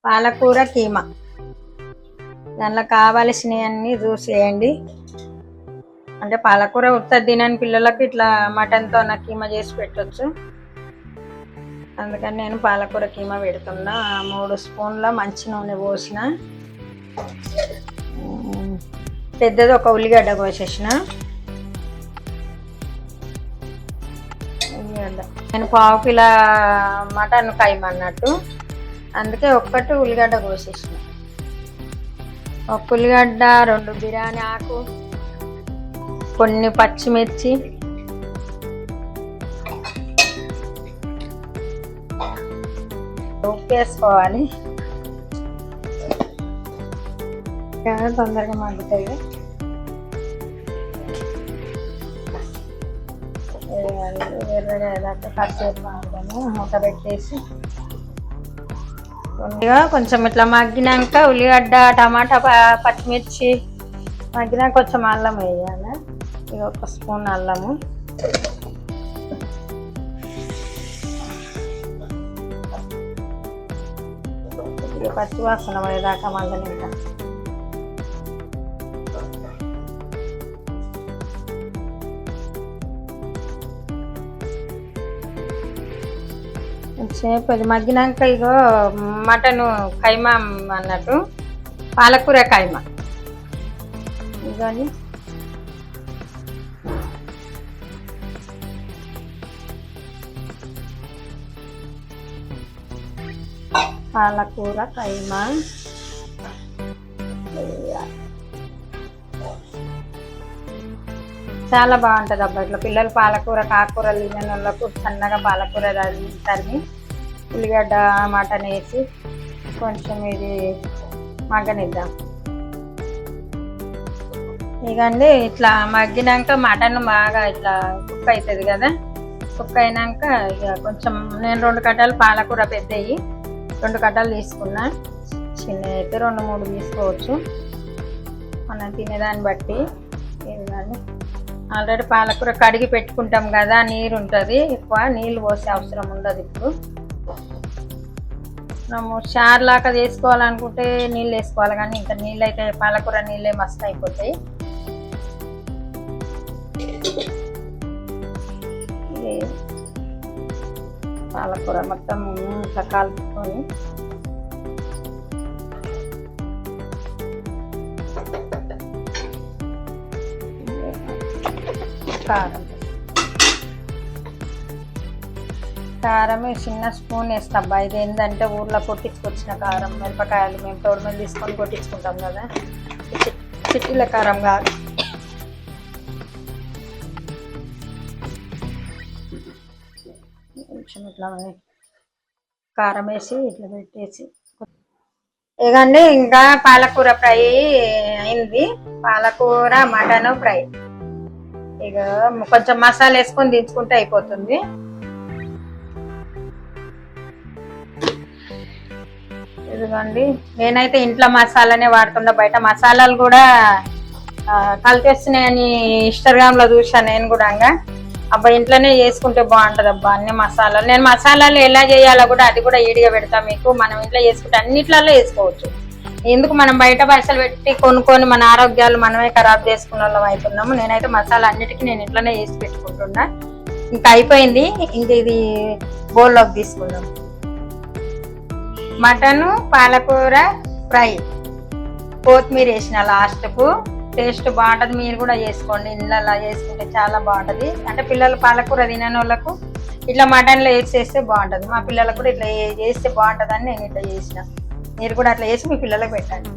పాలకూర కీమా. దానిలో కావాల్సినవన్నీ చూసేయండి. అంటే పాలకూర ఉత్తది తినని పిల్లలకు ఇట్లా మటన్తో నాకు కీమా చేసి పెట్టచ్చు. అందుకని నేను పాలకూర కీమా పెడుతున్నా. 3 స్పూన్ల మంచి నూనె పోసిన. పెద్దది ఒక ఉల్లిగడ్డ కోసేసిన. నేను 1/2 కిలో మటన్ కైమన్నట్టు, అందుకే ఒక్కటి ఉల్లిగడ్డ కోసేసిన. ఒక ఉల్లిగడ్డ, 2 బిర్యానీ ఆకు, కొన్ని పచ్చిమిర్చి, ఉప్పు వేసుకోవాలి. తొందరగా మగ్గుతాయి. ఎర్రగా కాసేపు మాడదాము. మూత పెట్టేసి కొంచెం ఇట్లా మగ్గినాక ఉల్లిగడ్డ, టమాటా, పచ్చిమిర్చి మగ్గినాక కొంచెం అల్లం వేయాలి. ఇక 1 స్పూన్ అల్లము, పచ్చి వాసన పోయేదాకా మగ్గనింక. సేపు అది మగ్గినాక ఇగో మటను కైమా అన్నట్టు పాలకూర కైమా ఇదని పాలకూర కైమా చాలా బాగుంటుంది అబ్బా. ఇట్లా పిల్లలు పాలకూర కాకూరలు తినని వాళ్ళకు సన్నగా పాలకూర తరిగి ఉల్లిగడ్డ మటన్ వేసి కొంచెం ఇది మగ్గనిద్దాం. ఇకండి ఇట్లా మగ్గినాక మటన్ బాగా ఇట్లా కుక్ అవుతుంది కదా. కుక్ అయినాక ఇక కొంచెం నేను 2 కట్టలు పాలకూర పెద్దవి 2 కట్టలు తీసుకున్నా. చిన్న అయితే 2-3 తీసుకోవచ్చు మనం తినేదాన్ని బట్టి. కానీ ఆల్రెడీ పాలకూర కడిగి పెట్టుకుంటాం కదా, నీరు ఉంటుంది, ఎక్కువ నీళ్ళు పోసే అవసరం ఉండదు. ఇప్పుడు మనము చారులాగా చేసుకోవాలనుకుంటే నీళ్ళు వేసుకోవాలి, కానీ ఇంకా నీళ్ళు అయితే పాలకూర నీళ్ళే మస్తు అయిపోతాయి. పాలకూర మొత్తం ఇట్లా కలుపుకొని కారం చిన్న స్పూన్ వేస్తాబ్బా. ఇది ఏంటంటే ఊర్లో కొట్టించుకొచ్చిన కారం, మిరపకాయలు మేము తోడు మీద తీసుకొని కొట్టించుకుంటాం కదా, చిట్టీల కారం కాదు. కొంచెం ఇట్లా కారం వేసి ఇట్లా పెట్టేసి ఇకండి. ఇంకా పాలకూర ఫ్రై అయింది. పాలకూర మటన్ ఫ్రై. ఇక కొంచెం మసాలా వేసుకొని దించుకుంటే అయిపోతుంది. ఇదిగోండి, నేనైతే ఇంట్లో మసాలానే వాడుతున్నా. బయట మసాలాలు కూడా కలిపేస్తున్నాయని ఇన్స్టాగ్రామ్లో చూసాను నేను కూడా. అబ్బా ఇంట్లోనే చేసుకుంటే బాగుంటుంది అబ్బా అన్ని మసాలాలు. నేను మసాలాలు ఎలా చేయాలో కూడా అది కూడా ఈడిగా పెడతా మీకు. మనం ఇంట్లో చేసుకుంటే అన్నిట్లలో వేసుకోవచ్చు. ఎందుకు మనం బయట పైసలు పెట్టి కొనుక్కొని మన ఆరోగ్యాలు మనమే ఖరాబ్ చేసుకున్న వాళ్ళం అవుతున్నాము. నేనైతే మసాలా అన్నిటికీ నేను ఇంట్లోనే వేసి పెట్టుకుంటున్నా. ఇంకా అయిపోయింది. ఇంక ఇది బౌల్లోకి తీసుకుందాం. మటను పాలకూర ఫ్రై, కొత్తిమీర వేసిన లాస్ట్కు. టేస్ట్ బాగుంటుంది. మీరు కూడా చేసుకోండి, ఇంట్లో చేసుకుంటే చాలా బాగుంటుంది. అంటే పిల్లలు పాలకూర తినని వాళ్ళకు ఇట్లా మటన్లో వేసి చేస్తే బాగుంటుంది. మా పిల్లలకు కూడా ఇట్లా చేస్తే బాగుంటుందని నేను ఇట్లా చేసిన. మీరు కూడా అట్లా చేసి మీ పిల్లలకు పెట్టండి.